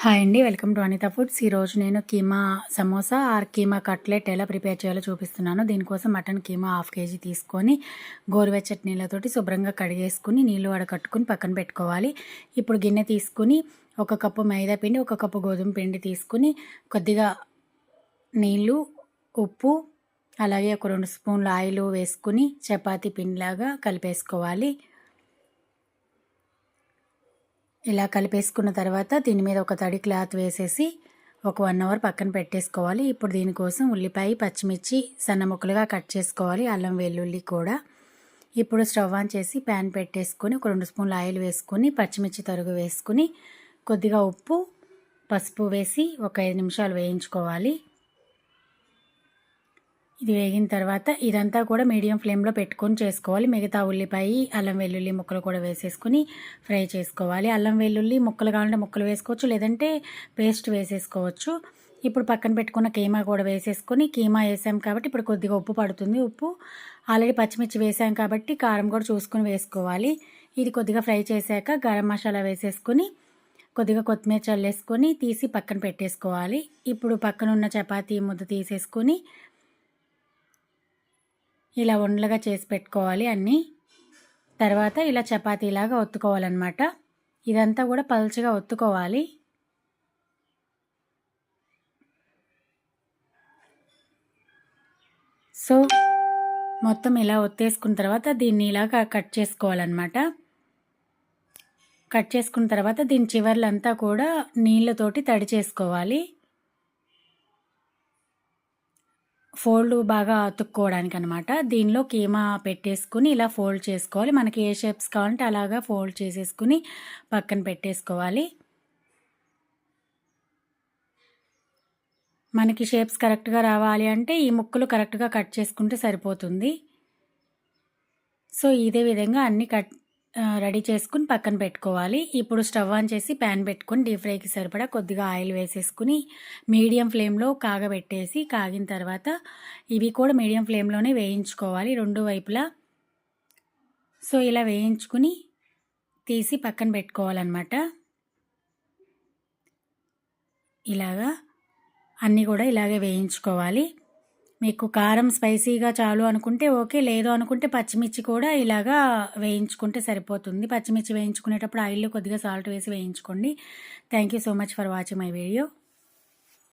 Hi అండి. Welcome to Anitha foods. ఈరోజు నేను కీమా సమోసా ఆర్ కీమా కట్లెట్ ఎలా ప్రిపేర్ చేయాలో చూపిస్తున్నాను. దీనికోసం మటన్ కీమా హాఫ్ కేజీ తీసుకొని గోరువెచ్చటి నీళ్ళతోటి శుభ్రంగా కడిగేసుకుని నీళ్ళు వడకట్టుకుని పక్కన పెట్టుకోవాలి. ఇప్పుడు గిన్నె తీసుకుని 1 కప్పు మైదా పిండి, 1 కప్పు గోధుమ పిండి తీసుకుని కొద్దిగా నీళ్ళు, ఉప్పు, అలాగే ఒక 2 స్పూన్ల ఆయిల్ వేసుకుని చపాతీ పిండిలాగా కలిపేసుకోవాలి. ఇలా కలిపేసుకున్న తర్వాత దీని మీద ఒక తడి క్లాత్ వేసేసి ఒక 1 అవర్ పక్కన పెట్టేసుకోవాలి. ఇప్పుడు దీనికోసం ఉల్లిపాయ, పచ్చిమిర్చి సన్న ముక్కలుగా కట్ చేసుకోవాలి. అల్లం వెల్లుల్లి కూడా. ఇప్పుడు స్టవ్ ఆన్ చేసి ప్యాన్ పెట్టేసుకొని ఒక 2 స్పూన్ల ఆయిల్ వేసుకొని పచ్చిమిర్చి తరుగు వేసుకుని కొద్దిగా ఉప్పు, పసుపు వేసి ఒక 5 నిమిషాలు వేయించుకోవాలి. ఇది వేగిన తర్వాత ఇదంతా కూడా మీడియం ఫ్లేమ్లో పెట్టుకొని చేసుకోవాలి. మిగతా ఉల్లిపాయ, అల్లం వెల్లుల్లి ముక్కలు కూడా వేసేసుకొని ఫ్రై చేసుకోవాలి. అల్లం వెల్లుల్లి ముక్కలు కావాలంటే ముక్కలు వేసుకోవచ్చు, లేదంటే పేస్ట్ వేసేసుకోవచ్చు. ఇప్పుడు పక్కన పెట్టుకున్న కీమా కూడా వేసేసుకొని కీమా వేసాం కాబట్టి ఇప్పుడు కొద్దిగా ఉప్పు పడుతుంది. ఉప్పు ఆల్రెడీ పచ్చిమిర్చి వేసాం కాబట్టి కారం కూడా చూసుకొని వేసుకోవాలి. ఇది కొద్దిగా ఫ్రై చేశాక గరం మసాలా వేసేసుకొని కొద్దిగా కొత్తిమీర చల్లేసుకొని తీసి పక్కన పెట్టేసుకోవాలి. ఇప్పుడు పక్కన ఉన్న చపాతీ ముద్ద తీసేసుకొని ఇలా ఉండలుగా చేసి పెట్టుకోవాలి అన్నీ. తర్వాత ఇలా చపాతీలాగా ఒత్తుకోవాలన్నమాట. ఇదంతా కూడా పల్చగా ఒత్తుకోవాలి. సో మొత్తం ఇలా ఒత్తేసుకున్న తర్వాత దీన్ని ఇలాగా కట్ చేసుకోవాలన్నమాట. కట్ చేసుకున్న తర్వాత దీని చివర్లంతా కూడా నీళ్ళతోటి తడి చేసుకోవాలి. ఫోల్డ్ బాగా అతుక్కోవడానికి అనమాట. దీనిలో కీమా పెట్టేసుకుని ఇలా ఫోల్డ్ చేసుకోవాలి. మనకి ఏ షేప్స్ కావాలంటే అలాగా ఫోల్డ్ చేసేసుకుని పక్కన పెట్టేసుకోవాలి. మనకి షేప్స్ కరెక్ట్గా రావాలి అంటే ఈ ముక్కలు కరెక్ట్గా కట్ చేసుకుంటే సరిపోతుంది. సో ఇదే విధంగా అన్నీ రెడీ చేసుకుని పక్కన పెట్టుకోవాలి. ఇప్పుడు స్టవ్ ఆన్ చేసి ప్యాన్ పెట్టుకొని డీప్ ఫ్రైకి సరిపడా కొద్దిగా ఆయిల్ వేసేసుకుని మీడియం ఫ్లేమ్లో కాగబెట్టేసి కాగిన తర్వాత ఇవి కూడా మీడియం ఫ్లేమ్లోనే వేయించుకోవాలి 2 వైపులా. సో ఇలా వేయించుకుని తీసి పక్కన పెట్టుకోవాలన్నమాట. ఇలాగా అన్నీ కూడా ఇలాగే వేయించుకోవాలి. మీకు కారం స్పైసీగా చాలు అనుకుంటే ఓకే, లేదు అనుకుంటే పచ్చిమిర్చి కూడా ఇలాగా వేయించుకుంటే సరిపోతుంది. పచ్చిమిర్చి వేయించుకునేటప్పుడు ఆయిల్లో కొద్దిగా సాల్ట్ వేసి వేయించుకోండి. Thank you so much for watching my video.